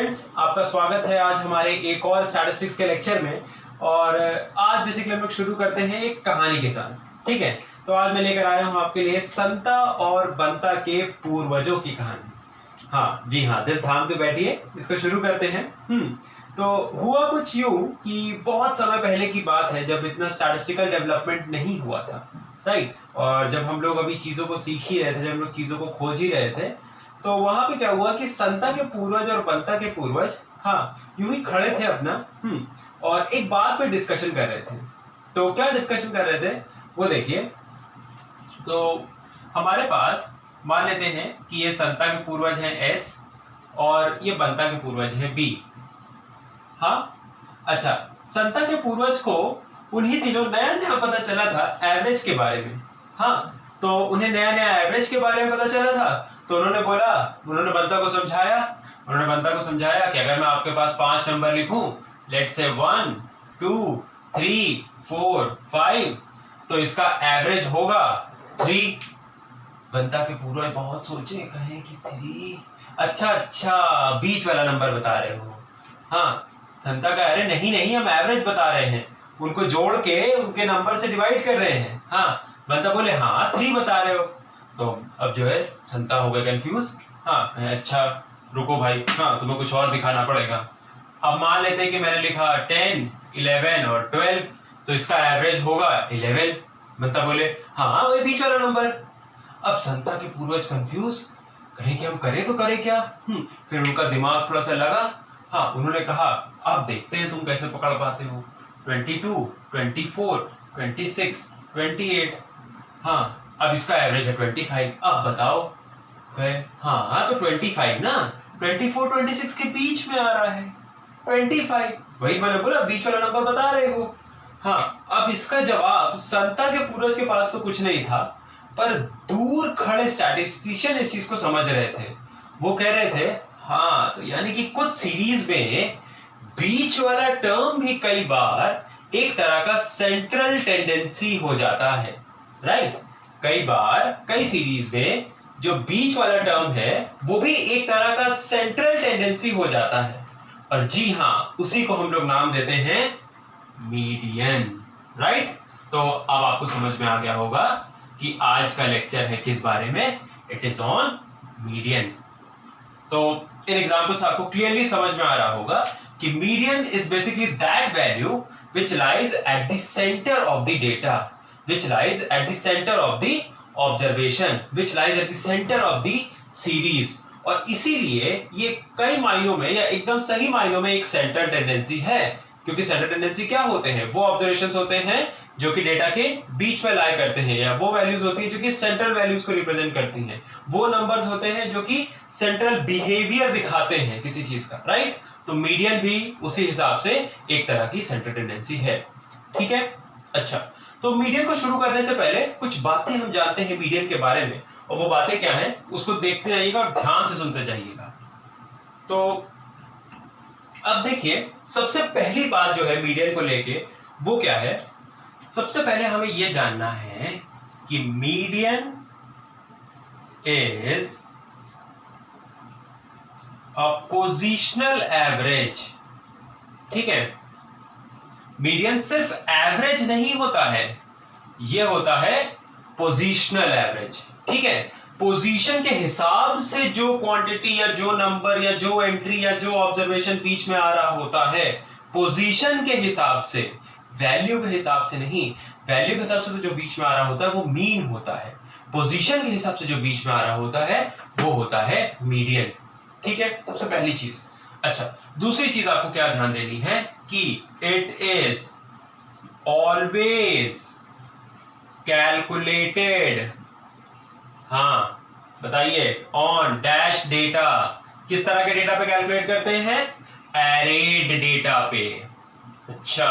Friends, आपका स्वागत है आज हमारे एक और स्टैटिस्टिक्स के लेक्चर में। और आज बेसिकली हम लोग शुरू करते हैं एक कहानी के साथ। ठीक है, तो आज मैं लेकर आया हूं आपके लिए संता और बंता के पूर्वजों की कहानी। हाँ जी हाँ, दिल थाम के बैठिए, इसको शुरू करते हैं। तो हुआ कुछ यूं कि बहुत समय पहले की बात है, जब इतना स्टैटिस्टिकल डेवलपमेंट नहीं हुआ था, राइट। और जब हम लोग अभी चीजों को सीख ही रहे थे, जब हम लोग चीजों को खोज ही रहे थे, तो वहां पे क्या हुआ कि संता के पूर्वज और बंता के पूर्वज यूं ही खड़े थे अपना और एक बात पे डिस्कशन कर रहे थे। तो क्या डिस्कशन कर रहे थे वो देखिए। तो हमारे पास मान लेते हैं कि ये संता के पूर्वज हैं एस और ये बंता के पूर्वज हैं बी। अच्छा, संता के पूर्वज को उन्हीं दिनों नया नया पता चला था एवरेज के बारे में। तो उन्हें नया नया एवरेज के बारे में पता चला था। तो उन्होंने बंता को समझाया कि अगर मैं आपके पास 5 नंबर लिखूं, लेट्स से 1 2 3 4 5, तो इसका एवरेज होगा 3। बंता के पूर्वज बहुत सोचे, कहें कि 3, अच्छा बीच वाला नंबर बता रहे हो। संता का अरे नहीं, हम एवरेज बता रहे हैं, उनको जोड़ के उनके नंबर से डिवाइड कर रहे हैं। बंता बोले 3 बता रहे हो। तो अब जो है संता हो गया कंफ्यूज। कहे अच्छा रुको भाई, तुम्हें कुछ और दिखाना पड़ेगा। अब मान लेते हैं कि मैंने लिखा 10 11 और 12, तो इसका एवरेज होगा 11। बंता बोले वही बीच वाला नंबर। अब संता के पूर्वज कंफ्यूज, कहे कि हम करें तो करें क्या। फिर उनका दिमाग थोड़ा सा लगा। उन्होंने कहा अब देखते हैं तुम कैसे पकड़ पाते हो। 22 24 26 28, अब इसका एवरेज है 25। अब बताओ। कहे तो 25 ना 24 26 के बीच में आ रहा है 25। वही मैंने बोला, बीच वाला नंबर बता रहे हो। अब इसका जवाब संता के पूर्वज के पास तो कुछ नहीं था, पर दूर खड़े स्टैटिस्टिशियन इस चीज को समझ रहे थे। वो कह रहे थे तो यानी कि कुछ सीरीज में बीच वाला टर्म भी कई बार एक तरह का सेंट्रल टेंडेंसी हो जाता है, राइट। कई बार कई सीरीज में जो बीच वाला टर्म है वो भी एक तरह का सेंट्रल टेंडेंसी हो जाता है। और जी उसी को हम लोग नाम देते हैं मीडियन, राइट। तो अब आपको समझ में आ गया होगा कि आज का लेक्चर है किस बारे में। It is on median. तो इन एग्जाम्पल से आपको क्लियरली समझ में आ रहा होगा कि median is basically that value which lies at the center of the data, which lies at the center of the observation, which lies at the center of the series। और इसीलिए ये कई मायनों में या एकदम सही मायनों में एक सेंट्रल टेंडेंसी है, क्योंकि सेंट्रल टेंडेंसी क्या होते हैं? वो ऑब्जर्वेशंस होते हैं जो कि डेटा के बीच में लाई करते हैं, या वो वैल्यूज होती है जो कि सेंट्रल वैल्यूज को रिप्रेजेंट करती हैं, वो नंबर्स होते हैं जो कि सेंट्रल बिहेवियर दिखाते हैं किसी चीज का, राइट। तो मीडियन भी उसी हिसाब से एक तरह की सेंट्रल टेंडेंसी है, ठीक है। अच्छा, तो मीडियन को शुरू करने से पहले कुछ बातें हम जानते हैं मीडियन के बारे में, और वो बातें क्या हैं उसको देखते जाइएगा और ध्यान से सुनते जाइएगा। तो अब देखिए, सबसे पहली बात जो है मीडियन को लेके वो क्या है। सबसे पहले हमें यह जानना है कि मीडियन इज पोजिशनल एवरेज, ठीक है। मीडियन सिर्फ एवरेज नहीं होता है, यह होता है पोजिशनल एवरेज, ठीक है। पोजीशन के हिसाब से जो क्वांटिटी या जो नंबर या जो एंट्री या जो ऑब्जर्वेशन बीच में आ रहा होता है, पोजीशन के हिसाब से, वैल्यू के हिसाब से नहीं। वैल्यू के हिसाब से तो जो बीच में आ रहा होता है वो मीन होता है। पोजीशन के हिसाब से जो बीच में आ रहा होता है वो होता है मीडियन, ठीक है। सबसे पहली चीज। अच्छा, दूसरी चीज आपको क्या ध्यान देनी है कि इट इज ऑलवेज कैलकुलेटेड, बताइए, ऑन डैश डेटा। किस तरह के डेटा पे कैलकुलेट करते हैं? एरेड डेटा पे। अच्छा,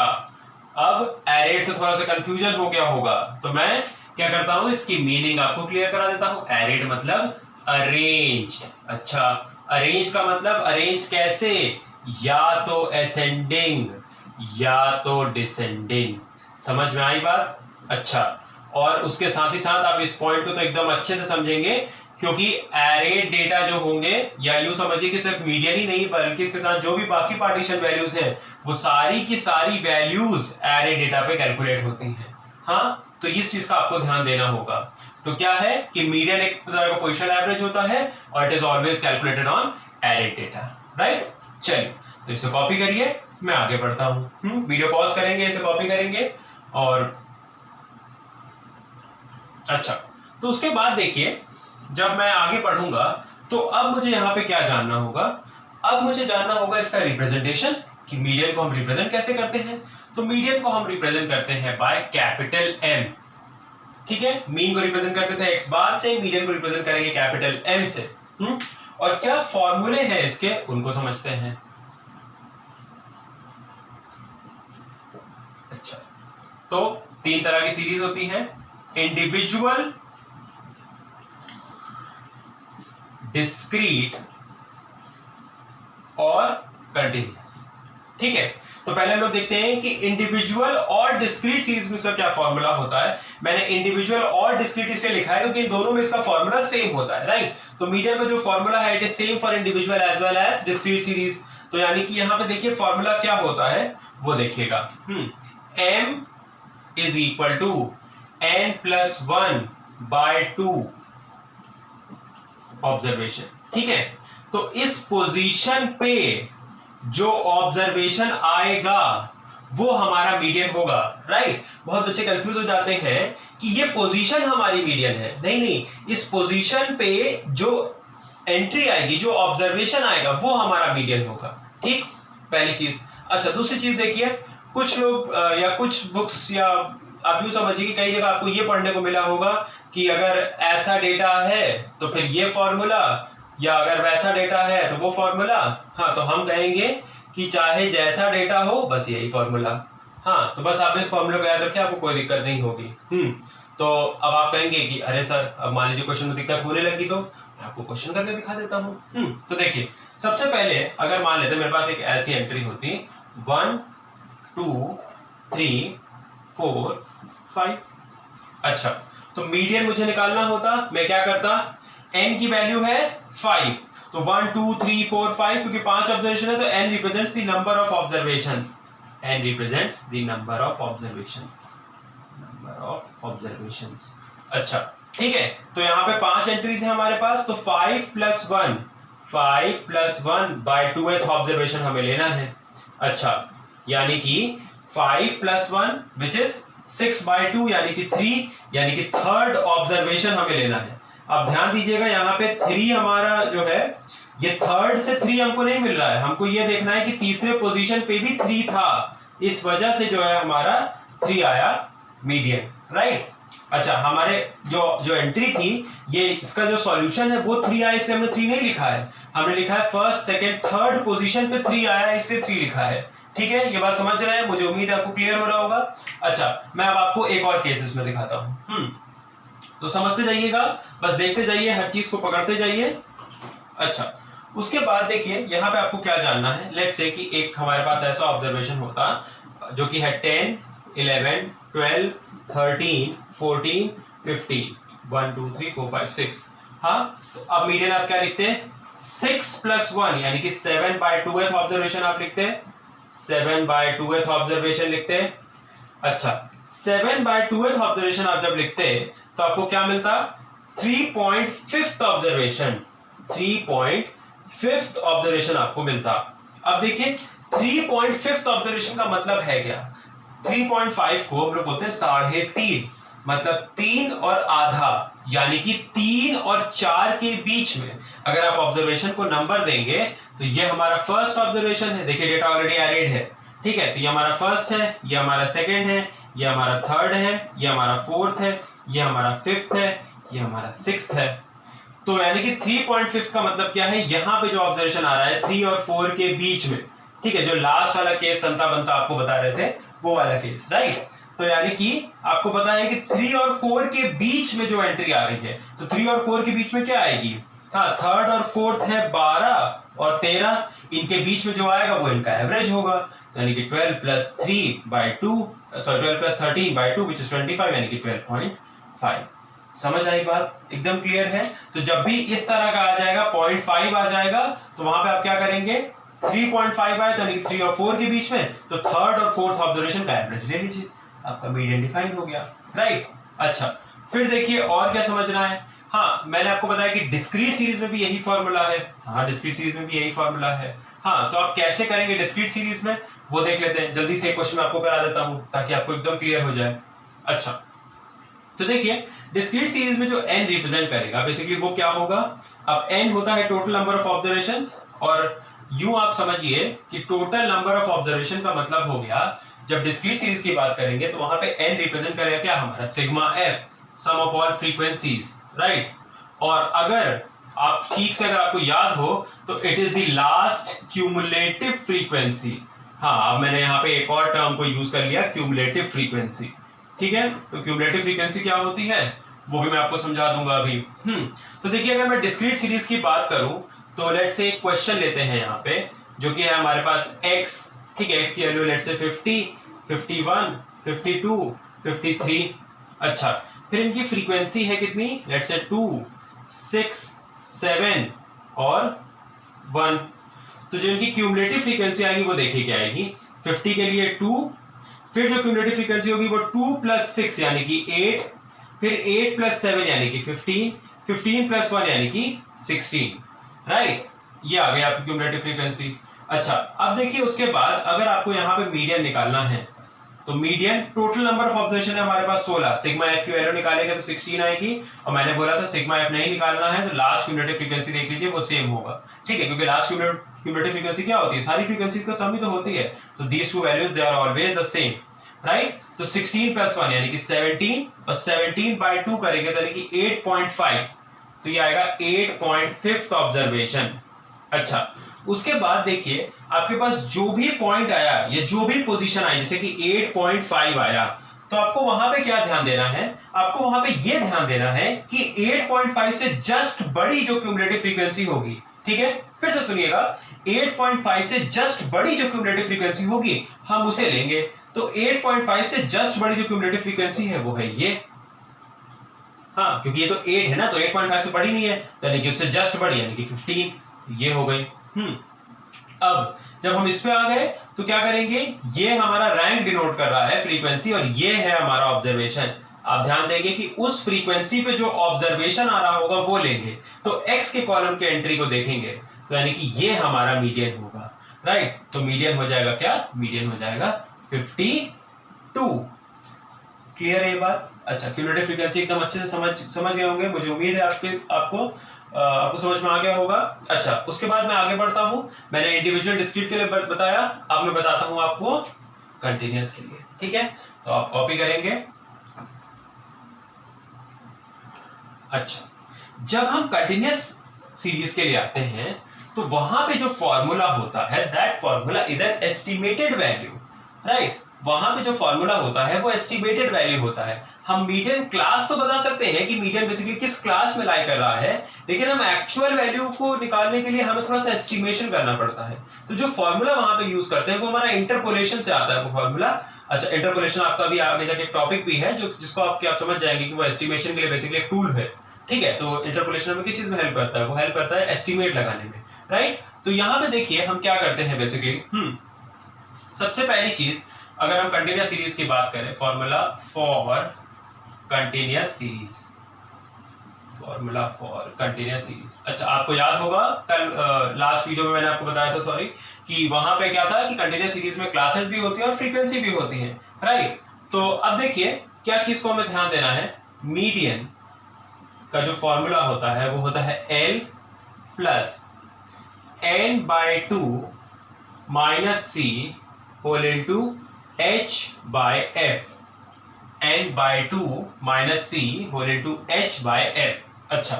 अब एरेड से थोड़ा सा कंफ्यूजन हो गया होगा, तो मैं क्या करता हूं, इसकी मीनिंग आपको क्लियर करा देता हूं। एरेड मतलब अरेंज्ड। अच्छा, अरेंज का मतलब अरेंज कैसे? या तो असेंडिंग या तो डिसेंडिंग। समझ में आई बात? अच्छा, और उसके साथ ही साथ आप इस पॉइंट को तो एकदम अच्छे से समझेंगे क्योंकि एरे डेटा जो होंगे, या यूं समझिए कि सिर्फ मीडियन ही नहीं बल्कि इसके साथ जो भी बाकी पार्टीशन वैल्यूज हैं वो सारी की सारी वैल्यूज एरे डेटा पे कैलकुलेट होती हैं। हाँ, तो इस चीज का आपको ध्यान देना होगा। तो क्या है कि मीडियन एक तरह का पोजीशन एवरेज होता है और it is always calculated on array data, right. चलिए, तो इसे कॉपी करिए, मैं आगे बढ़ता हूं। वीडियो पॉज करेंगे, इसे कॉपी करेंगे और अच्छा, तो उसके बाद देखिए जब मैं आगे पढ़ूंगा तो अब मुझे यहां पे क्या जानना होगा। अब मुझे जानना होगा इसका रिप्रेजेंटेशन, कि मीडियन को हम रिप्रेजेंट कैसे करते हैं। तो मीडियन को हम रिप्रेजेंट करते हैं बाय कैपिटल एम, ठीक है। मीन को रिप्रेजेंट करते थे एक्स बार से, मीडियन को रिप्रेजेंट करेंगे कैपिटल एम से। और क्या फॉर्मूले हैं इसके, उनको समझते हैं। अच्छा, तो तीन तरह की सीरीज होती है, इंडिविजुअल, डिस्क्रीट और कंटिन्यूअस, ठीक है। तो पहले हम लोग देखते हैं कि इंडिविजुअल और डिस्क्रीट सीरीज में इसका क्या फॉर्मूला होता है। मैंने इंडिविजुअल और डिस्क्रीट इसलिए लिखा है क्योंकि इन दोनों में इसका फॉर्मूला सेम होता है, राइट। तो मीडियन का जो फॉर्मूला है it is same for individual as well as discrete series. तो यानी कि यहां पे देखिए फॉर्मूला क्या होता है वो देखिएगा। m is equal to n+1/2 observation, ठीक है। तो इस पोजीशन पे जो ऑब्जर्वेशन आएगा वो हमारा मीडियन होगा, राइट। बहुत बच्चे कंफ्यूज हो जाते हैं कि ये पोजीशन हमारी मीडियन है। नहीं, इस पोजीशन पे जो एंट्री आएगी, जो ऑब्जर्वेशन आएगा वो हमारा मीडियन होगा, ठीक, पहली चीज। अच्छा, दूसरी चीज देखिए, कुछ लोग या कुछ बुक्स या आप यूं समझिए कि कई जगह आपको ये पढ़ने को मिला होगा कि अगर ऐसा डेटा है तो फिर ये फॉर्मूला, या अगर वैसा डेटा है तो वो फॉर्मूला। हाँ, तो हम कहेंगे कि चाहे जैसा डेटा हो बस यही फॉर्मूला। हाँ, तो बस आप इस फॉर्मूले को याद रखें, आपको कोई दिक्कत नहीं होगी। तो अब आप कहेंगे कि अरे सर, अब मान लीजिए क्वेश्चन में दिक्कत होने लगी तो मैं आपको क्वेश्चन करके दिखा देता हूँ। तो देखिए, सबसे पहले अगर मान लेते मेरे पास एक ऐसी एंट्री होती 1 2 3 4 5। अच्छा, तो मीडियन मुझे निकालना होता, मैं क्या करता, n की वैल्यू है 5, तो 1 2 3 4 5, क्योंकि 5 ऑब्जर्वेशन है तो n represents the number of observations, n represents the number of observations. अच्छा, ठीक है। तो यहाँ पे 5 एंट्रीज है हमारे पास, तो 5+1/2th ऑब्जर्वेशन हमें लेना है। अच्छा, यानी कि 5+1 विच इज 6/2 यानी कि 3, यानी कि थर्ड ऑब्जर्वेशन हमें लेना है। अब ध्यान दीजिएगा, यहाँ पे 3 हमारा जो है ये थर्ड से 3 हमको नहीं मिल रहा है, हमको ये देखना है कि तीसरे पोजीशन पे भी 3 था, इस वजह से जो है हमारा 3 आया मीडियन, राइट। अच्छा, हमारे जो एंट्री थी ये, इसका जो सॉल्यूशन है वो 3 आया, इसलिए हमने 3 नहीं लिखा है, हमने लिखा है फर्स्ट सेकंड थर्ड पोजीशन पे 3 आया इसलिए 3 लिखा है, ठीक है। ये बात समझ रहे हैं, मुझे उम्मीद है आपको क्लियर हो रहा होगा। अच्छा, मैं अब आपको एक और केस इसमें दिखाता हूं। तो समझते जाइएगा, बस देखते जाइए, हर चीज को पकड़ते जाइए। अच्छा, उसके बाद देखिए यहाँ पे आपको क्या जानना है। लेट्स से कि एक हमारे पास ऐसा ऑब्जर्वेशन होता जो कि है 10 11 12 13 14 15 1 2 3 4 5 6। हाँ, तो अब मीडियन आप क्या लिखते हैं, 6+1 यानी कि 7/2th ऑब्जर्वेशन आप लिखते हैं, 7/2th ऑब्जर्वेशन लिखते हैं। अच्छा, 7/2th ऑब्जर्वेशन आप जब लिखते हैं तो आपको क्या मिलता, 3.5th ऑब्जर्वेशन, 3.5th ऑब्जर्वेशन आपको मिलता। अब देखिए 3.5th ऑब्जर्वेशन का मतलब है क्या, 3.5 को हम लोग बोलते हैं 3.5, मतलब 3 और आधा, यानी कि 3 और 4 के बीच में अगर आप ऑब्जर्वेशन को नंबर देंगे तो ये हमारा फर्स्ट ऑब्जर्वेशन है। देखिए डेटा ऑलरेडी एडेड है, ठीक है। तो ये हमारा फर्स्ट है, ये हमारा सेकंड है, ये हमारा थर्ड है, ये हमारा फोर्थ है, ये हमारा फिफ्थ है, ये हमारा सिक्स्थ है। तो यानी कि 3.5 का मतलब क्या है, यहां पे जो ऑब्जर्वेशन आ रहा है 3 और 4 के बीच में, ठीक है। जो लास्ट वाला केस संता बनता आपको बता रहे थे वो वाला केस, राइट। तो यानी कि आपको पता है कि 3 और 4 के बीच में जो एंट्री आ रही है, तो 3 और 4 के बीच में क्या आएगी, हाँ, थर्ड और फोर्थ है 12 और 13, इनके बीच में जो आएगा वो इनका एवरेज होगा, यानी कि 12+3/2 12+13/2 विच इज 25, यानी कि 12.5। समझ आई बात? एकदम क्लियर है? तो जब भी इस तरह का आ जाएगा 0.5 आ जाएगा तो वहां पे आप क्या करेंगे, 3.5 आए तो यानी 3 और 4 के बीच में, तो थर्ड और फोर्थ ऑब्जर्वेशन का एवरेज ले लीजिए, आपका मीडियन डिफाइन हो गया, राइट। अच्छा, फिर देखिए और क्या समझना है। हाँ, मैंने आपको बताया कि डिस्क्रीट सीरीज में भी यही फॉर्मूला है। हाँ, डिस्क्रीट सीरीज में भी यही फॉर्मूला है। हाँ, तो आप कैसे करेंगे डिस्क्रीट सीरीज में, वो देख लेते हैं। जल्दी से एक क्वेश्चन आपको करा देता हूं ताकि आपको एकदम क्लियर हो जाए। अच्छा, तो देखिए डिस्क्रीट सीरीज में जो n रिप्रेजेंट करेगा बेसिकली वो क्या होगा। अब n होता है टोटल नंबर ऑफ ऑब्जर्वेशंस, और यूं आप समझिए कि टोटल नंबर ऑफ ऑब्जर्वेशन का मतलब हो गया, जब डिस्क्रीट सीरीज की बात करेंगे तो वहां पे n रिप्रेजेंट करेगा क्या हमारा, sigma f, sum of all frequencies, right. और अगर आप ठीक से अगर आपको याद हो तो it is the last cumulative frequency. हाँ, अब मैंने यहाँ पे एक और टर्म को यूज कर लिया, क्यूमुलेटिव फ्रीक्वेंसी, ठीक है। तो क्यूमुलेटिव फ्रीक्वेंसी क्या होती है वो भी मैं आपको समझा दूंगा अभी। तो देखिए अगर मैं डिस्क्रीट सीरीज की बात करूं तो लेट्स से एक क्वेश्चन लेते हैं यहाँ पे, जो कि है हमारे पास x, ठीक है। x की वैल्यू लेट्स से 50, 51, 52, 53। अच्छा, फिर इनकी फ्रीक्वेंसी है कितनी, लेट्स से 2, 6, 7 और 1। तो जो इनकी क्यूमुलेटिव फ्रीक्वेंसी आएगी वो देखिए क्या आएगी, 50 के लिए 2, फिर जो क्यूमुलेटिव फ्रीक्वेंसी होगी वो 2 + 6 यानी कि 8, फिर 8 + 7 यानी कि 15, 15 + 1 यानी कि 16, राइट। ये आ गई आपकी क्यूमुलेटिव फ्रीक्वेंसी। अच्छा, अब देखिए उसके बाद अगर आपको यहाँ पे मीडियन निकालना है तो median, total number of observation है हमारे पास 16, सिग्मा एफ की वैल्यू निकालेंगे तो 16 आएगी, और मैंने बोला था सिग्मा एफ नहीं निकालना है तो लास्ट क्यूमुलेटिव फ्रीक्वेंसी देख लीजिए वो सेम होगा, ठीक है। क्योंकि लास्ट क्यूमुलेटिव फ्रीक्वेंसी क्या होती है, सारी फ्रीक्वेंसीज का सम ही तो होती है, तो these two values they are always the same, right. तो 16 + 1 यानी कि 17, और 17/2 करेंगे तो यानी कि 8.5, तो ये आएगा 8.5th ऑब्जर्वेशन। अच्छा, उसके बाद देखिए आपके पास जो भी पॉइंट आया या जो भी पोजीशन आई, जैसे कि 8.5 आया, तो आपको वहां पे क्या ध्यान देना है, आपको वहां पे ये ध्यान देना है कि 8.5 से जस्ट बड़ी जो क्यूमुलेटिव फ्रीक्वेंसी होगी, ठीक है, फिर से सुनिएगा, 8.5 से जस्ट बड़ी जो क्यूमुलेटिव फ्रीक्वेंसी होगी हम उसे लेंगे। तो 8.5 से जस्ट बड़ी जो क्यूमुलेटिव फ्रीक्वेंसी है वो है ये। हाँ, क्योंकि ये तो 8 है ना, तो 8.5 से बड़ी नहीं है, तो यानी कि उससे जस्ट बड़ी यानी कि 15, ये हो गई। अब जब हम इस पे आ गए तो क्या करेंगे, ये हमारा रैंक डिनोट कर रहा है फ्रीक्वेंसी, और ये है हमारा ऑब्जर्वेशन। आप ध्यान देंगे कि उस फ्रीक्वेंसी पे जो ऑब्जर्वेशन आ रहा होगा वो लेंगे, तो x के कॉलम के एंट्री को देखेंगे, तो यानी कि ये हमारा मीडियन होगा, राइट। तो मीडियन हो जाएगा क्या, मीडियन हो जाएगा 52। क्लियर है ये बात? अच्छा, क्यूमुलेटिव फ्रीक्वेंसी एकदम अच्छे से समझ गए होंगे, मुझे उम्मीद है आपको समझ में आ गया होगा। अच्छा, उसके बाद मैं आगे बढ़ता हूं। मैंने इंडिविजुअल डिस्क्रीट के लिए बताया, अब मैं बताता हूं आपको कंटीन्यूअस के लिए, ठीक है। तो आप कॉपी करेंगे। अच्छा, जब हम कंटीन्यूअस सीरीज के लिए आते हैं तो वहां पे जो फॉर्मूला होता है that formula is an estimated value, right. वहां पे जो फॉर्मूला होता है वो एस्टिमेटेड वैल्यू होता है। हम मीडियन क्लास तो बता सकते हैं कि मीडियन बेसिकली किस क्लास में लाई कर रहा है, लेकिन हम एक्चुअल वैल्यू को निकालने के लिए हमें थोड़ा सा एस्टिमेशन करना पड़ता है। तो जो फॉर्मूला वहां पे यूज करते हैं वो हमारा इंटरपोलेशन से आता है वो फॉर्मूला। अच्छा, इंटरपोलेशन आपका भी आगे जाके टॉपिक भी है जो जिसको आप समझ जाएंगे कि वो एस्टिमेशन के लिए बेसिकली एक टूल है, ठीक है। तो इंटरपोलेशन हमें किस चीज में हेल्प करता है, वो हेल्प करता है एस्टिमेट लगाने में, राइट। तो यहां पे देखिए हम क्या करते हैं बेसिकली, सबसे पहली चीज अगर हम कंटीन्यूअस सीरीज की बात करें, formula for continuous series, formula for continuous series. अच्छा, आपको याद होगा कल लास्ट वीडियो में मैंने आपको बताया था, सॉरी, कि वहां पे क्या था कि कंटीन्यूअस सीरीज में क्लासेस भी होती है और फ्रीक्वेंसी भी होती है, राइट। तो अब देखिए क्या चीज को हमें ध्यान देना है, मीडियन का जो फॉर्मूला होता है वो होता है L plus n/2 minus C whole into h/f, n/2 minus C whole into h/f। अच्छा,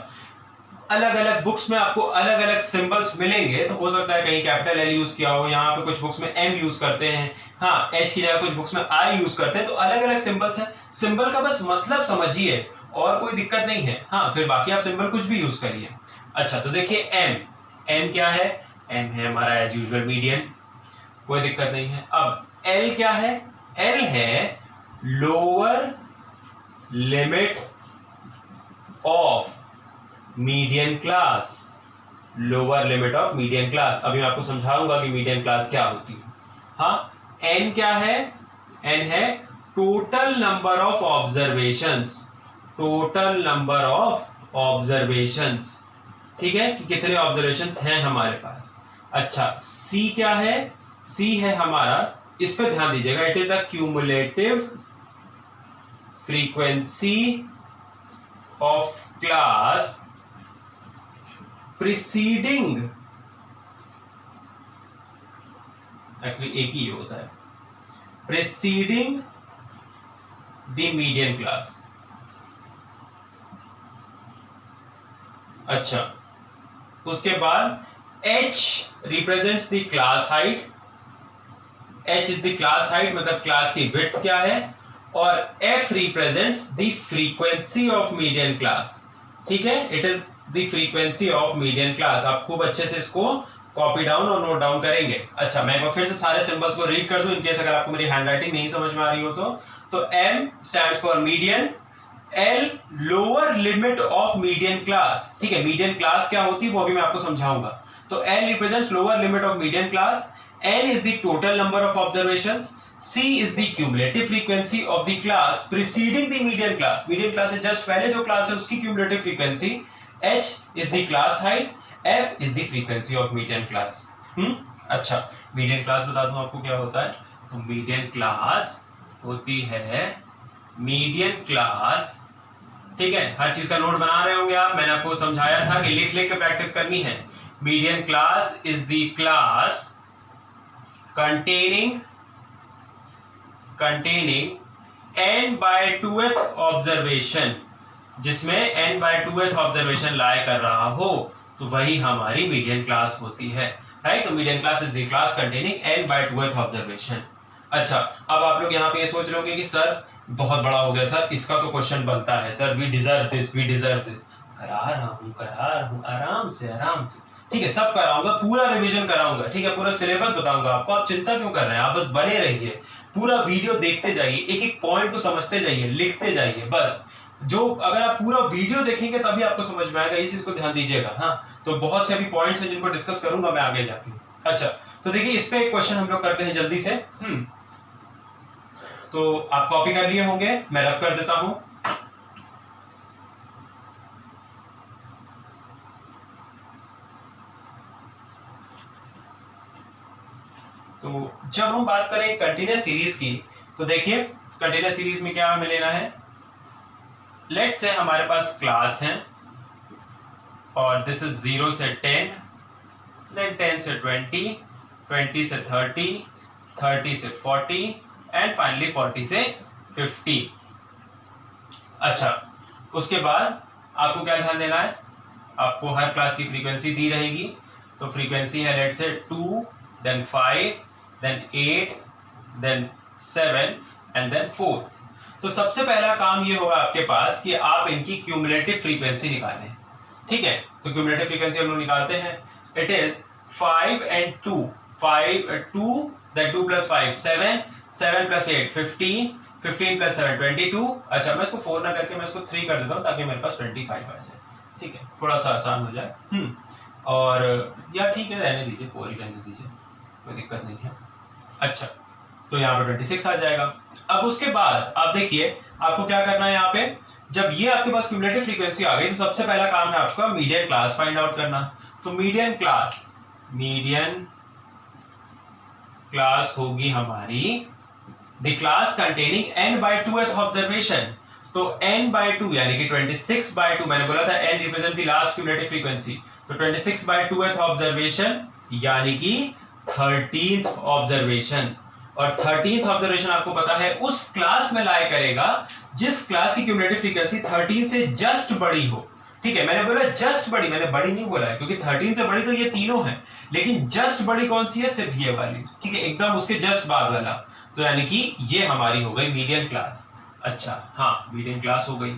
अलग अलग बुक्स में आपको अलग अलग सिंबल्स मिलेंगे, तो हो सकता है कहीं कैपिटल L यूज किया हो, यहाँ पे कुछ बुक्स में M यूज करते हैं, हाँ H की जगह कुछ बुक्स में I यूज करते हैं, तो अलग अलग सिंबल्स हैं। सिंबल का बस मतलब समझिए और कोई दिक्कत नहीं है, हाँ फिर बाकी आप सिंबल कुछ भी यूज करिए। अच्छा, तो देखिए M क्या है, M है हमारा एज यूजुअल मीडियन, कोई दिक्कत नहीं है। अब L क्या है, L है lower limit of median class, lower limit of median class. अभी मैं आपको समझाऊंगा कि मीडियन क्लास क्या होती है। हाँ, एन क्या है? एन है total number of observations, total number of observations. ठीक है, कि कितने ऑब्जर्वेशंस हैं हमारे पास। अच्छा, सी क्या है? सी है हमारा, इस पे ध्यान दीजिएगा, it is the cumulative frequency of class preceding, actually एक ही होता है, प्रीसीडिंग द मीडियन क्लास। अच्छा, उसके बाद H represents the class height, H is the class height, मतलब क्लास की विड्थ क्या है, और F represents the frequency of median class. ठीक है, it is the frequency of median class. आप खूब अच्छे से इसको कॉपी डाउन और नोट डाउन करेंगे। अच्छा, मैं एक बार फिर से सारे सिंबल्स को रीड कर दूं इन केस अगर आपको मेरी हैंडराइटिंग नहीं समझ में आ रही हो तो M stands for median, L lower limit of median class. ठीक है, मीडियन क्लास क्या होती है वो अभी मैं आपको समझाऊंगा। तो L represents lower limit of median class, N is the total number of observations, C is the cumulative frequency of the class preceding the median class, median class से just पहले जो क्लास है उसकी cumulative frequency, H is the class height, F is the frequency of median class। अच्छा, median class बता दूं आपको क्या होता है। तो median class होती है, median class, ठीक है, हर चीज का नोट बना रहे होंगे आप, मैंने आपको समझाया था कि लिख लिख के प्रैक्टिस करनी है। median class is the class containing n by 2th observation, जिसमें n by 2th ऑब्जर्वेशन लाए कर रहा हो, तो वही हमारी मीडियन क्लास होती है। राइट, तो median class is the class containing n by 2th observation. अच्छा, अब आप लोग यहाँ पे ये सोच रहे होंगे कि सर बहुत बड़ा हो गया सर, इसका तो क्वेश्चन बनता है sir, we deserve this, we deserve this. करा रहा हूँ आराम से आराम से, ठीक है, सब कराऊंगा, पूरा रिवीजन कराऊंगा, ठीक है, पूरा सिलेबस बताऊंगा आपको। आप चिंता क्यों कर रहे हैं, आप बस बने रहिए, पूरा वीडियो देखते जाइए, एक एक पॉइंट को समझते जाइए, लिखते जाइए। बस जो अगर आप पूरा वीडियो देखेंगे तभी आपको समझ में आएगा, इस चीज को ध्यान दीजिएगा। हाँ, तो बहुत से अभी पॉइंट्स हैं जिनको डिस्कस करूंगा मैं आगे जाके। अच्छा, तो देखिए इस पे एक क्वेश्चन हम लोग करते हैं जल्दी से। तो आप कॉपी कर लिए होंगे, मैं रब कर देता हूं। तो जब हम बात करें कंटिन्यूअस सीरीज की, तो देखिए कंटिन्यूअस सीरीज में क्या हमें लेना है। लेट्स से हमारे पास क्लास है और दिस इज 0 से 10, देन 10 से 20, 20 से 30, 30 से 40 एंड फाइनली 40 से 50। अच्छा, उसके बाद आपको क्या ध्यान देना है, आपको हर क्लास की फ्रीक्वेंसी दी रहेगी। तो फ्रीक्वेंसी है let's say 2, then 5, then 8, then 7 and then 4। तो सबसे पहला काम ये होगा आपके पास कि आप इनकी क्यूमुलेटिव फ्रीक्वेंसी निकालें। ठीक है, तो क्यूमुलेटिव फ्रीक्वेंसी हम लोग निकालते हैं, it is 5 and 2, 5 2 then 2 plus 5 7, 7 plus 8 15, 15 plus 7 22। अच्छा, मैं इसको 4 ना करके मैं इसको 3 कर देता हूँ ताकि मेरे पास 25 आ जाए। ठीक है, थोड़ा सा आसान हो जाए। और या ठीक है, रहने दीजिए, 4 ही रहने दीजिए, कोई दिक्कत नहीं है। अच्छा, तो यहाँ पे 26 आ जाएगा। अब उसके बाद आप देखिए आपको क्या करना है, यहाँ पे जब ये आपके पास क्यूमुलेटिव फ्रीक्वेंसी आ गई तो सबसे पहला काम है आपका मीडियन क्लास फाइंड आउट करना। तो मीडियन क्लास होगी हमारी the class containing n by 2th observation. तो n by 2 यानी कि 26 by 2, मैंने बोला था n represent the last cumulative frequency, तो 26 by 2th ऑब्जर्वेशन यानी कि 13th ऑब्जर्वेशन। और 13th ऑब्जर्वेशन आपको पता है उस क्लास में लाया करेगा जिस क्लास की क्यूमुलेटिव फ्रीक्वेंसी 13 से जस्ट बड़ी हो। ठीक है, मैंने बोला जस्ट बड़ी, मैंने बड़ी नहीं बोला है क्योंकि 13 से बड़ी तो ये तीनों है, लेकिन जस्ट बड़ी कौन सी है, सिर्फ ये वाली। ठीक है, एकदम उसके जस्ट बाद वाला, तो यानी कि ये हमारी हो गई मीडियन क्लास। अच्छा, हाँ, मीडियन क्लास हो गई।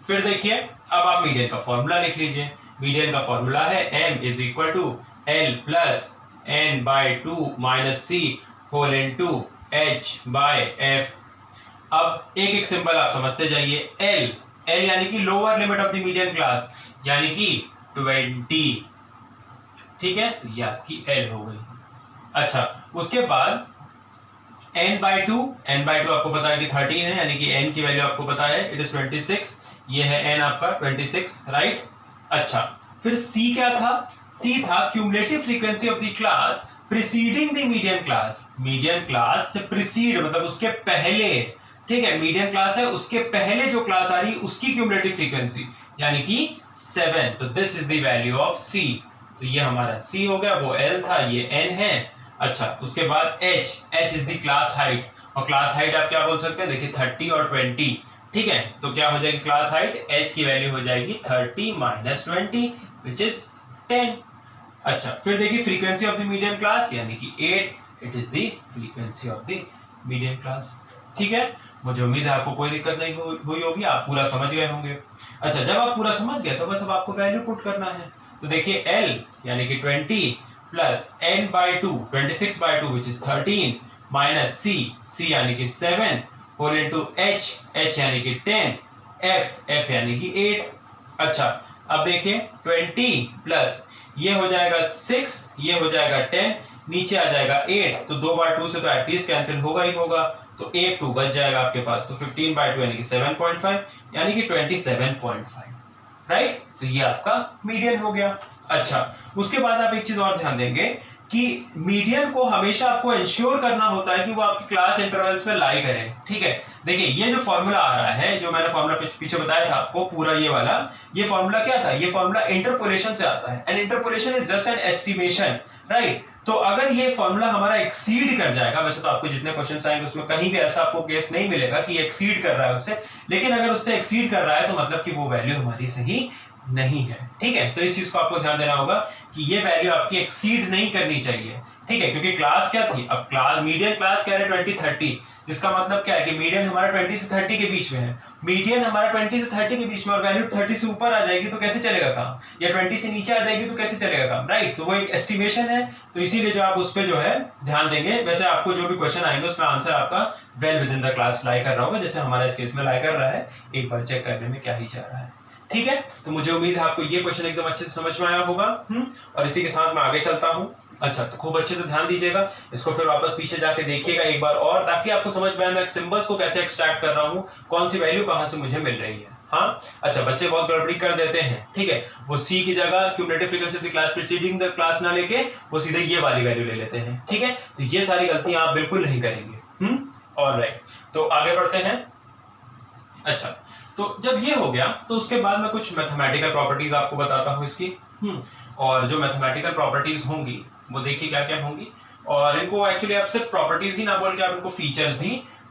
फिर देखिए अब आप मीडियन का फॉर्मूला लिख लीजिए। मीडियन का फॉर्मूला है m is equal to l plus n by 2 minus c whole into h by f। अब एक एक सिंबल आप समझते जाइए। l L यानी कि lower limit of the median class, यानी कि 20, ठीक है, तो ये आपकी L हो गई। अच्छा, उसके बाद n/2 आपको पता है कि 13 है, यानी कि n की वैल्यू आपको पता है, इट इज 26, ये है n आपका 26, राइट। अच्छा, फिर C क्या था? C था cumulative frequency of the class preceding the median class. Median class से प्रीसीड मतलब उसके पहले, ठीक है, मीडियन क्लास है उसके पहले जो क्लास आ रही है उसकी क्यूमुलेटिव फ्रीक्वेंसी, यानी कि 7। तो this is the value of C। तो ये हमारा C हो गया, वो L था, ये N है। अच्छा, उसके बाद H is the class height, और क्लास हाइट आप क्या बोल सकते हैं, देखिए 30 और 20, ठीक है, तो क्या हो जाएगी क्लास हाइट, H की वैल्यू हो जाएगी 30 - 20 विच इज 10। अच्छा, फिर देखिए frequency of the medium class, यानी कि 8, it is the frequency of the medium class, ठीक है। मुझे उम्मीद है आपको कोई दिक्कत नहीं हुई होगी, आप पूरा समझ गए होंगे। अच्छा, जब आप पूरा समझ गए तो बस अब आपको वैल्यू पुट करना है। तो देखिए L यानी कि 20 plus n/2 26/2 which is 13 minus C यानी कि 7 होल इनटू H यानी कि 10, F यानी कि 8। अच्छा, अब देखिए 20 प्लस ये हो जाएगा 6, ये हो जाएगा 10, नीचे आ जाएगा 8, तो 2 बार 2 से तो एटलीस्ट कैंसिल होगा ही होगा, तो 8 2 बच जाएगा आपके पास, तो 15/2 यानी कि 7.5, यानी कि 27.5, राइट। तो ये आपका मीडियन हो गया। अच्छा, उसके बाद आप एक चीज और ध्यान देंगे कि मीडियन को हमेशा आपको इंश्योर करना होता है कि वो आपकी क्लास इंटरवल्स में लाई करे, ठीक है। देखिए ये जो फॉर्मूला आ रहा है, जो मैंने फॉर्मूला पीछे बताया था आपको, पूरा ये वाला, ये फॉर्मूला क्या था, ये फॉर्मूला इंटरपोलेशन से आता है, and interpolation is just an estimation, right. तो अगर ये फॉर्मूला हमारा एक्सीड कर जाएगा, वैसे तो आपको जितने क्वेश्चंस आएंगे उसमें कहीं भी ऐसा आपको केस नहीं मिलेगा कि एक्सीड कर रहा है उससे, लेकिन अगर उससे एक्सीड कर रहा है तो मतलब कि वो वैल्यू हमारी सही नहीं है, ठीक है। तो इस चीज को आपको ध्यान देना होगा कि ये वैल्यू आपकी एक्सीड नहीं करनी चाहिए, ठीक है, क्योंकि क्लास क्या थी, अब क्लास मीडियन क्लास क्या है 20-30, जिसका मतलब क्या है कि मीडियन हमारा 20 से 30 के बीच में है, मीडियन हमारा 20 से 30 के बीच में, और वैल्यू 30 से ऊपर आ जाएगी तो कैसे चलेगा काम, या 20 से नीचे आ जाएगी तो कैसे चलेगा काम, राइट। तो वो एक एस्टिमेशन है, तो इसीलिए जो आप उस पर जो है ध्यान देंगे। वैसे आपको जो भी क्वेश्चन आएंगे उसमें आंसर आपका well within the class lie कर रहा होगा, जैसे हमारा इस केस में लाई कर रहा है, एक बार चेक करने में क्या ही जा रहा है, ठीक है। तो मुझे उम्मीद है आपको ये क्वेश्चन एकदम अच्छे से समझ में आया होगा। और इसी के साथ मैं आगे चलता हूँ। अच्छा, तो खूब अच्छे से ध्यान दीजिएगा, इसको फिर वापस पीछे जाके देखिएगा एक बार और, ताकि आपको समझ में आए मैं सिंबल्स को कैसे एक्सट्रैक्ट कर रहा हूँ, कौन सी वैल्यू कहां से मुझे मिल रही है। हाँ, अच्छा, बच्चे बहुत गड़बड़ी कर देते हैं, ठीक है, वो C की जगह cumulative frequency of the class preceding the class ना लेके वो सीधे ये वाली वैल्यू ले लेते हैं, ठीक है। तो ये सारी गलतियां आप बिल्कुल नहीं करेंगे। ऑलराइट, तो आगे बढ़ते हैं। अच्छा, तो जब ये हो गया तो उसके बाद मैं कुछ मैथमेटिकल प्रॉपर्टीज आपको बताता हूँ इसकी। और जो मैथमेटिकल प्रॉपर्टीज होंगी वो देखिए क्या क्या होंगी, और इनको एक्चुअली आप सिर्फ प्रॉपर्टीज ही ना बोल के आप इनको फीचर्स भी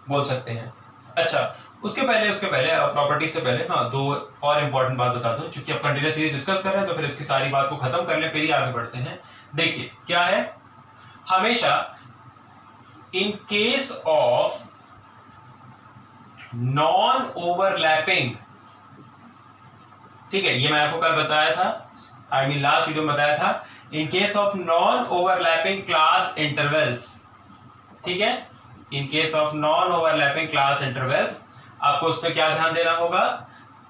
बोल सकते हैं। अच्छा, उसके पहले प्रॉपर्टीज से पहले हाँ, दो और इंपॉर्टेंट बात बता दूं, चूंकि आप कंटिन्यूस सीरीज डिस्कस कर रहे हैं तो फिर इसकी सारी बात को खत्म कर लें, फिर ही आगे बढ़ते हैं। देखिए क्या है, हमेशा इन केस ऑफ नॉन ओवरलैपिंग, ठीक है, ये मैं आपको कल बताया था, लास्ट वीडियो में बताया था, in case of non overlapping class intervals, ठीक है, in case of non overlapping class intervals आपको उस पर क्या ध्यान देना होगा,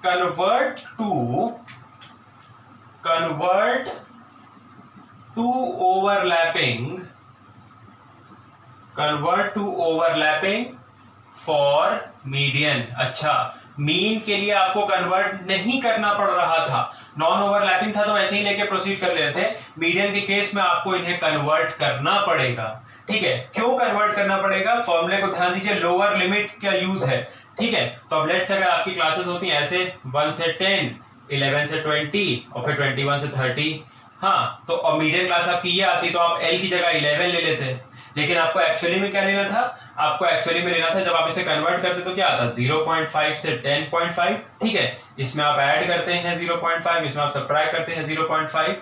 convert to overlapping for median. अच्छा, मीन के लिए आपको कन्वर्ट नहीं करना पड़ रहा था, नॉन ओवरलैपिंग था तो ऐसे ही लेके प्रोसीड कर लेते थे, मीडियन के केस में आपको इन्हें कन्वर्ट करना पड़ेगा, ठीक है। क्यों कन्वर्ट करना पड़ेगा, फॉर्मूले को ध्यान दीजिए, लोअर लिमिट का यूज है, ठीक है। तो अब लेट्स से अगर आपकी क्लासेस होती हैं ऐसे 1 से 10, 11 से 20 और फिर 21 से 30, हाँ, तो अब मीडियन क्लास आपकी ये आती तो आप L की जगह 11 ले लेते, लेकिन आपको एक्चुअली में क्या लेना था, आपको एक्चुअली में लेना था, जब आप इसे कन्वर्ट करते तो क्या आता, 0.5 से 10.5, ठीक है, इसमें आप ऐड करते हैं 0.5, इसमें आप सब्ट्रैक्ट करते हैं 0.5,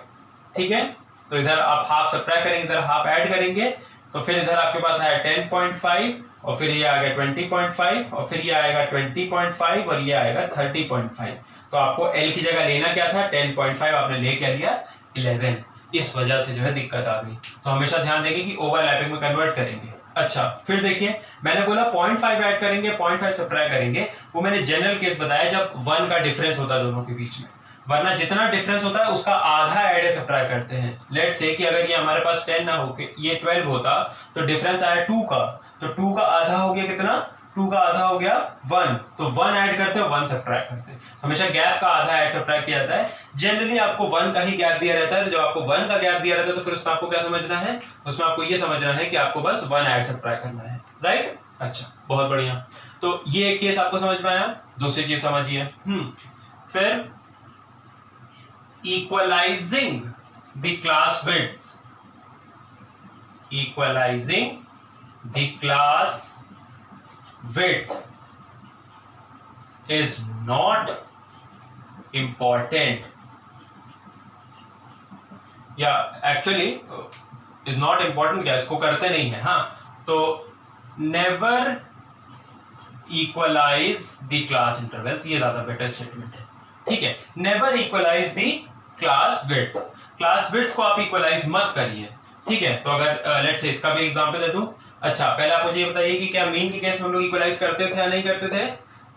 ठीक है। तो इधर आप हाफ सब्ट्रैक्ट करेंगे, इधर हाफ ऐड करेंगे, तो फिर इधर आपके पास आया 10.5, और फिर ये आ गया 20.5, और फिर ये आएगा 20.5, और ये आएगा 30.5। तो आपको L की जगह लेना क्या था, 10.5, आपने ले क्या लिया, 11, इस वजह से जो है दिक्कत आ गई। तो हमेशा ध्यान देंगे कि ओवरलैपिंग में कन्वर्ट करेंगे। अच्छा फिर देखिए, मैंने बोला 0.5 ऐड करेंगे, 0.5 सब्ट्रैक्ट करेंगे, वो मैंने जनरल केस बताया जब 1 का डिफरेंस होता है दोनों के बीच में, वरना जितना डिफरेंस होता है उसका आधा ऐड या सब्ट्रैक्ट करते हैं। लेट्स से कि अगर ये हमारे पास 10 ना होके ये 12 होता तो डिफरेंस आया 2 का, तो 2 का आधा हो गया कितना, 2 का आधा हो गया 1, तो 1 ऐड करते हो 1 सब्ट्रैक्ट करते हैं। हमेशा गैप का आधा ऐड सब्ट्रैक्ट किया जाता है। जनरली आपको 1 का ही गैप दिया रहता है, तो जब आपको 1 का गैप दिया रहता है तो फिर उसमें आपको क्या समझना है, उसमें आपको ये समझना है कि आपको बस 1 ऐड सब्ट्रैक्ट करना है, राइट। अच्छा बहुत बढ़िया, तो ये एक केस आपको समझ में आया। दूसरी चीज समझिए, फिर equalising the class width, equalising the class width is not important, या एक्चुअली is not important क्या, इसको करते नहीं है। हाँ, तो never equalize the class intervals, ये ज्यादा बेटर स्टेटमेंट है, ठीक है। never equalize the class width, class width को आप इक्वलाइज मत करिए, ठीक है। तो अगर लेट्स से इसका भी एग्जांपल दे दूं। अच्छा पहले आप मुझे ये बताइए कि क्या मीन के केस में हम लोग इक्वलाइज करते थे या नहीं करते थे,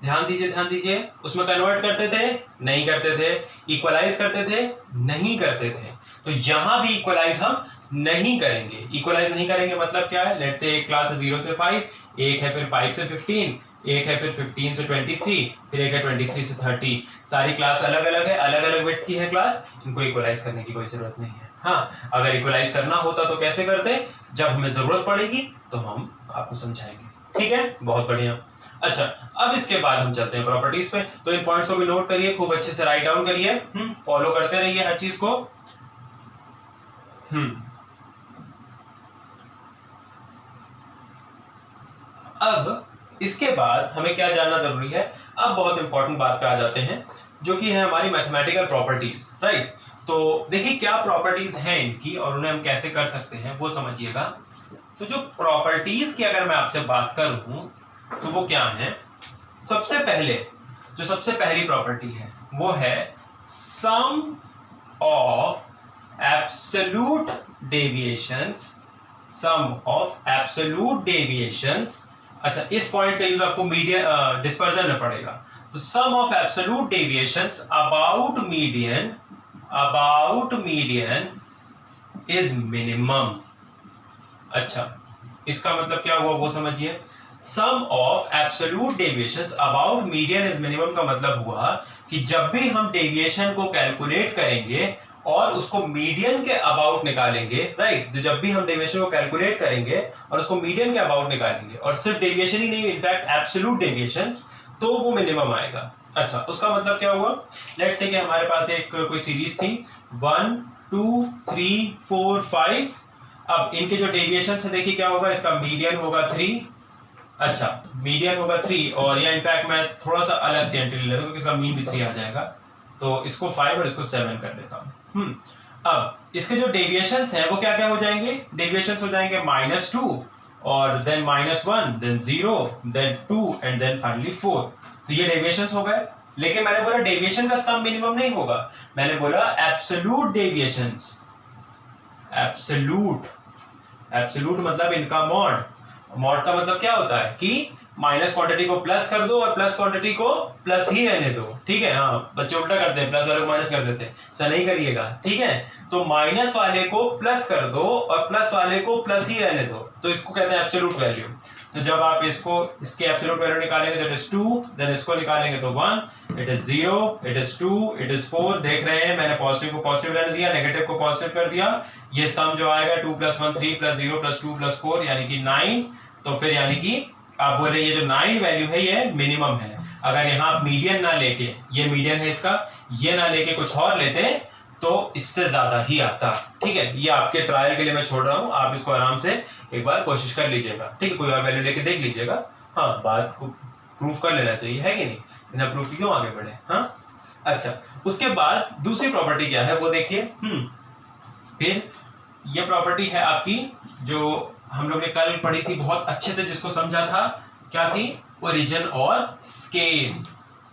ध्यान दीजिए, उसमें कन्वर्ट करते थे, नहीं करते थे, इक्वलाइज करते थे, नहीं करते थे। तो यहां भी इक्वलाइज हम नहीं करेंगे। इक्वलाइज नहीं करेंगे मतलब क्या है, लेट्स से एक क्लास है 0 से 5, एक है फिर 5 से 15, एक है फिर 15 से 23, फिर एक है 23 से 30, सारी क्लास अलग अलग है, अलग अलग विड्थ की है क्लास, इनको इक्वलाइज करने की कोई जरूरत नहीं है। हाँ, अगर इक्वलाइज करना होता तो कैसे करते, जब हमें जरूरत पड़ेगी तो हम आपको समझाएंगे, ठीक है, बहुत बढ़िया। अच्छा अब इसके बाद हम चलते हैं प्रॉपर्टीज पे, तो इन पॉइंट्स को भी नोट करिए, खूब अच्छे से राइट डाउन करिए, फॉलो करते रहिए हर चीज को। अब इसके बाद हमें क्या जानना जरूरी है, अब बहुत इंपॉर्टेंट बात पे आ जाते हैं, जो कि है हमारी मैथमेटिकल प्रॉपर्टीज, राइट। तो देखिए क्या प्रॉपर्टीज हैं इनकी और उन्हें हम कैसे कर सकते हैं वो समझिएगा। तो जो प्रॉपर्टीज की अगर मैं आपसे बात करूं तो वो क्या है, सबसे पहले जो सबसे पहली प्रॉपर्टी है वो है sum of absolute deviations, sum of absolute deviations. अच्छा इस पॉइंट का यूज आपको मीडियन डिस्पर्जन में पड़ेगा, तो sum of absolute deviations about median is minimum. अच्छा इसका मतलब क्या हुआ वो समझिए, sum of absolute deviations about median is minimum का मतलब हुआ कि जब भी हम डेविएशन को कैलकुलेट करेंगे और उसको मीडियन के अबाउट निकालेंगे, राइट, तो जब भी हम डेविएशन को कैलकुलेट करेंगे और उसको मीडियन के अबाउट निकालेंगे और सिर्फ डेविएशन ही नहीं इनफैक्ट एब्सोल्यूट डेविएशंस, तो वो मिनिमम आएगा। अच्छा उसका मतलब क्या हुआ, लेट्स से कि हमारे पास एक कोई सीरीज थी 1 2 3 4 5, अब इनके जो डेविएशन से देखिए क्या होगा, इसका मीडियन होगा 3, अच्छा मीडियन होगा 3, और या इनफैक्ट मैं थोड़ा सा अलग से एंट्री ले लेता हूं क्योंकि इसका मीन भी 3 आ जाएगा, तो इसको 5 और इसको 7 कर देता हूं। अब इसके जो डेविएशंस हैं वो क्या क्या हो जाएंगे, डेविएशंस हो जाएंगे -2 और then -1 then 0 then 2 and then finally 4, तो ये डेविएशंस हो गए। लेकिन मैंने बोला डेविएशन का सम मिनिमम नहीं होगा, मैंने बोला एब्सोल्यूट डेविएशंस, एब्सोल्यूट मतलब इनका मॉड का मतलब क्या होता है कि माइनस क्वांटिटी को प्लस कर दो और प्लस क्वांटिटी को प्लस ही रहने दो, ठीक है। हाँ बच्चे उल्टा करते हैं, प्लस वाले को माइनस कर देते हैं, ऐसा नहीं करिएगा, ठीक है। तो माइनस वाले को प्लस कर दो और प्लस वाले को प्लस ही रहने दो, तो इसको कहते हैं एब्सोल्यूट वैल्यू। तो जब आप इसके एब्सोल्यूट वैल्यू निकालेंगे तो इट इज 2, देन इसको निकालेंगे तो 1, it is 0, it is 2, it is 4। देख रहे हैं मैंने पॉजिटिव को पॉजिटिव रहने दिया, नेगेटिव को पॉजिटिव कर दिया, ये सम जो आएगा 2 + 1 3 + 0 + 2 + 4 यानी कि 9। तो फिर यानी कि आप बोल रहे हैं ये जो 9 वैल्यू है ये मिनिमम है। अगर यहाँ आप मीडियन ना लेके, ये मीडियन है इसका, ये ना लेके कुछ और लेते तो इससे ज्यादा ही आता, ठीक है। ये आपके ट्रायल के लिए मैं छोड़ रहा हूं, आप इसको आराम से एक बार कोशिश कर लीजिएगा, ठीक है, कोई और वैल्यू लेके देख लीजिएगा। हाँ बात को प्रूफ कर लेना चाहिए, है कि नहीं, बिना प्रूफ क्यों आगे बढ़े। हाँ अच्छा उसके बाद दूसरी प्रॉपर्टी क्या है वो देखिए। फिर ये प्रॉपर्टी है आपकी जो हम लोग ने कल पढ़ी थी बहुत अच्छे से, जिसको समझा था, क्या थी, ओरिजिन और स्केल।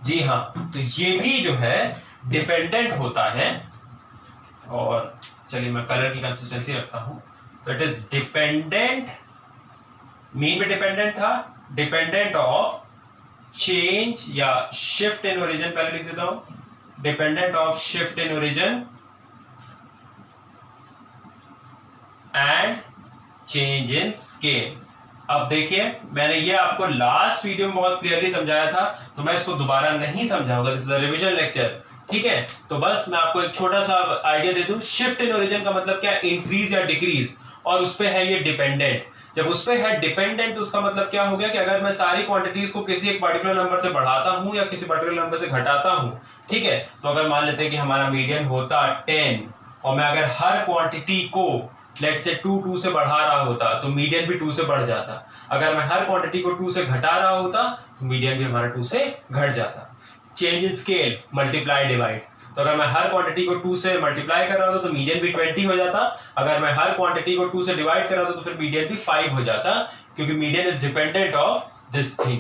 जी हाँ, तो ये भी जो है डिपेंडेंट होता है, और चलिए मैं कलर की कंसिस्टेंसी रखता हूं, तो इट इज डिपेंडेंट मीन पे डिपेंडेंट था, डिपेंडेंट ऑफ चेंज या शिफ्ट इन ओरिजिन, पहले लिख देता हूं, dependent of shift in origin and change in scale. अब देखिए मैंने ये आपको लास्ट वीडियो में बहुत क्लियरली समझाया था, तो मैं इसको दोबारा नहीं समझाऊंगा, this is a revision lecture, ठीक है। तो बस मैं आपको एक छोटा सा आइडिया दे दूं, शिफ्ट इन ओरिजिन का मतलब क्या, इंक्रीज या डिक्रीज, और उस पे है ये डिपेंडेंट। जब उस पे है डिपेंडेंट तो उसका मतलब क्या हो गया कि अगर मैं सारी क्वांटिटीज को किसी एक पर्टिकुलर नंबर से बढ़ाता हूं या किसी पर्टिकुलर नंबर से घटाता हूं, ठीक है, तो अगर मान लेते हैं कि हमारा मीडियन होता 10 और मैं अगर हर क्वांटिटी को लेट्स से 2 से बढ़ा रहा होता तो मीडियन भी 2 से बढ़ जाता। अगर मैं हर क्वांटिटी को 2 से घटा रहा होता तो मीडियन भी हमारा 2 से घट जाता। Change in scale, multiply divide, तो अगर मैं हर क्वांटिटी को 2 से मल्टीप्लाई कर रहा होता तो मीडियन भी 20 हो जाता। अगर मैं हर क्वांटिटी को 2 से डिवाइड कर रहा होता तो फिर मीडियन भी 5 हो जाता, क्योंकि median is dependent of this thing,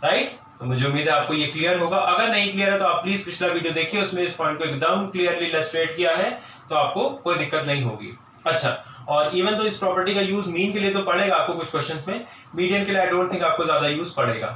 right. तो मुझे उम्मीद है आपको ये क्लियर होगा। अगर नहीं क्लियर है तो आप प्लीज पिछला वीडियो देखिए, उसमें इस पॉइंट को एकदम क्लियरली इलस्ट्रेट किया है, तो आपको कोई दिक्कत नहीं होगी। अच्छा, और इवन तो इस प्रॉपर्टी का यूज मीन के लिए तो पड़ेगा आपको कुछ क्वेश्चंस में, मीडियन के लिए आई डोंट थिंक आपको ज्यादा यूज पड़ेगा।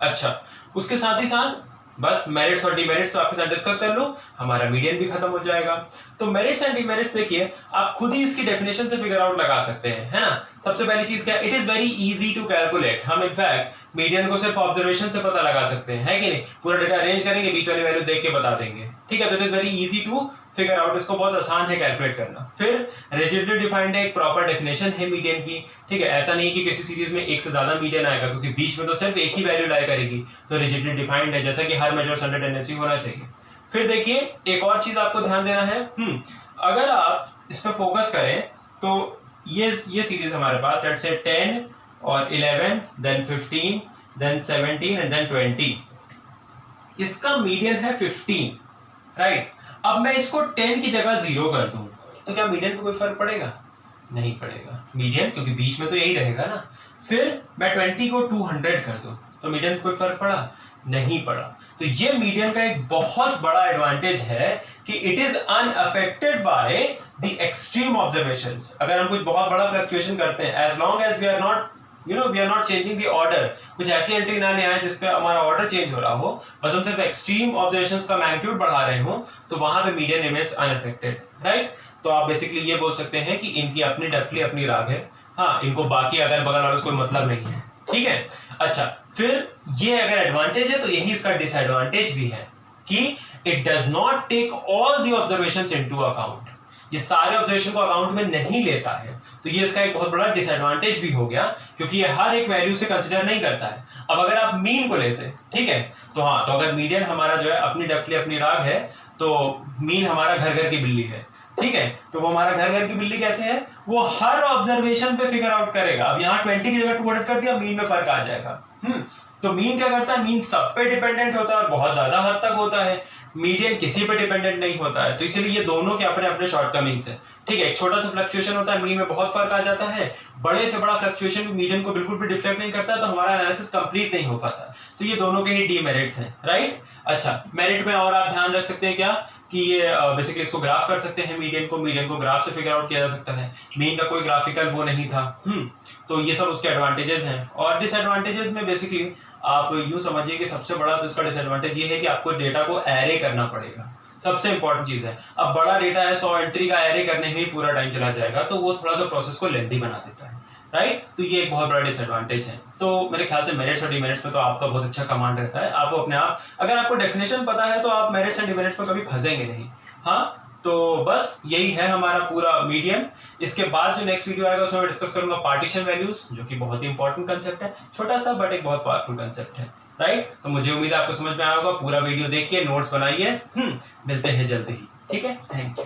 अच्छा, उसके साथ ही साथ बस मेरिट्स और डिमेरिट्स आपके साथ डिस्कस कर लो, हमारा मीडियन भी खत्म हो जाएगा। तो मेरिट्स एंड डिमेरिट्स देखिए, आप खुद ही इसकी डेफिनेशन से फिगर आउट लगा सकते हैं, है ना। सबसे पहली चीज क्या, it is very easy to calculate. हम इनफैक्ट मीडियन को सिर्फ ऑब्जर्वेशन से पता लगा सकते हैं, है कि नहीं। पूरा डेटा अरेंज करेंगे, बीच वाली वैल्यू देख के बता देंगे, ठीक है। तो it is very easy to figure out, इसको बहुत आसान है कैलकुलेट करना। फिर रिजिडली डिफाइंड है, एक प्रॉपर डेफिनेशन है मीडियन की, ठीक है। ऐसा नहीं कि किसी सीरीज में एक से ज्यादा मीडियन आएगा, क्योंकि बीच में तो सिर्फ एक ही वैल्यू लाई करेगी, तो रिजिडली डिफाइंड है, जैसा कि हर मेजर स्टैंडर्ड टेंडेंसी होना चाहिए। फिर देखिए एक और चीज आपको ध्यान देना है, अगर आप इस पर फोकस करें तो ये सीरीज हमारे पास लेट्स से 10 और 11 देन 15 देन 17 एंड देन 20, इसका मीडियन है 15, राइट। अब मैं इसको 10 की जगह 0 कर दूं तो क्या मीडियन पे कोई फर्क पड़ेगा? नहीं पड़ेगा, मीडियन क्योंकि बीच में तो यही रहेगा ना। फिर मैं 20 को 200 कर दूं तो मीडियन पे कोई फर्क पड़ा? नहीं पड़ा। तो ये मीडियन का एक बहुत बड़ा एडवांटेज है कि it is unaffected by the extreme observations. अगर हम कुछ बहुत बड़ा फ्लक्चुएशन करते हैं, as long as we are not we are not changing the order, कुछ ऐसी एंट्री ना आए जिसपे हमारा ऑर्डर चेंज हो रहा हो, बस हम सिर्फ एक्सट्रीम ऑब्जर्वेशंस का मैग्नीट्यूड बढ़ा रहे हो, तो वहां पे मीडियन रिमेन्स अनअफेक्टेड, राइट। तो आप बेसिकली ये बोल सकते हैं कि इनकी अपनी डेफिनेटली अपनी राग है, हाँ, इनको बाकी अगल बगल वालों से कोई मतलब नहीं है, ठीक है। अच्छा, फिर ये अगर एडवांटेज है तो यही इसका डिसएडवांटेज भी है कि it does not take all the observations into account, ये सारे ऑब्जर्वेशन को अकाउंट में नहीं लेता है। तो ये इसका एक बहुत बड़ा डिसएडवांटेज भी हो गया, क्योंकि ये हर एक वैल्यू से कंसीडर नहीं करता है। अब अगर आप मीन को लेते, ठीक है, तो हाँ, तो अगर मीडियन हमारा जो है अपनी डेफिनेटली अपनी राग है, तो मीन हमारा घर घर की बिल्ली है, ठीक है। तो वो हमारा घर घर की बिल्ली कैसे है, वो हर ऑब्जर्वेशन पे फिगर आउट करेगा। अब यहाँ 20 की जगह 200 कर दिया, मीन में फर्क आ जाएगा। तो मीन क्या करता है, मीन सब पे डिपेंडेंट होता है और बहुत ज्यादा हद तक होता है, मीडियन किसी पे डिपेंडेंट नहीं होता है। तो इसीलिए ये दोनों के अपने अपने शॉर्टकमिंग्स है, ठीक है। एक छोटा सा फ्लक्चुएशन होता है, मीन में बहुत फर्क आ जाता है, बड़े से बड़ा फ्लक्चुएशन मीडियन को बिल्कुल भी डिफ्लेक्ट नहीं करता, तो हमारा एनालिसिस कंप्लीट नहीं हो पाता। तो ये दोनों के ही डीमेरिट्स हैं, राइट। अच्छा, मेरिट में और आप ध्यान रख सकते हैं क्या कि ये बेसिकली इसको ग्राफ कर सकते हैं, मीडियन को ग्राफ से फिगर आउट किया जा सकता है। मीन का कोई ग्राफिकल वो नहीं था, तो ये सब उसके एडवांटेजेस हैं। और डिसएडवांटेजेस में बेसिकली आप यूं समझिए कि सबसे बड़ा तो इसका डिसएडवांटेज ये है कि आपको डेटा को एरे करना पड़ेगा, सबसे इंपॉर्टेंट चीज है। अब बड़ा डेटा है, 100 एंट्री का एरे करने में ही पूरा टाइम चला जाएगा, तो वो थोड़ा सा प्रोसेस को लेंथी बना देता है, राइट। तो ये एक बहुत बड़ा डिसएडवांटेज है। तो मेरे ख्याल से मेरिट्स और डिमेरिट्स में तो आपका बहुत अच्छा कमांड रहता है, आप अपने आप, अगर आपको डेफिनेशन पता है तो आप मेरिट्स एंड डिमेरिट्स में कभी फंसेंगे नहीं। हाँ, तो बस यही है हमारा पूरा मीडियन। इसके बाद जो नेक्स्ट वीडियो आएगा उसमें मैं डिस्कस करूंगा पार्टीशन वैल्यूज, जो कि बहुत ही इंपॉर्टेंट कंसेप्ट है, छोटा सा बट एक बहुत पावरफुल कंसेप्ट है, राइट। तो मुझे उम्मीद है आपको समझ में आया होगा। पूरा वीडियो देखिए, नोट्स बनाइए, मिलते हैं जल्दी ही, ठीक है। Thank you.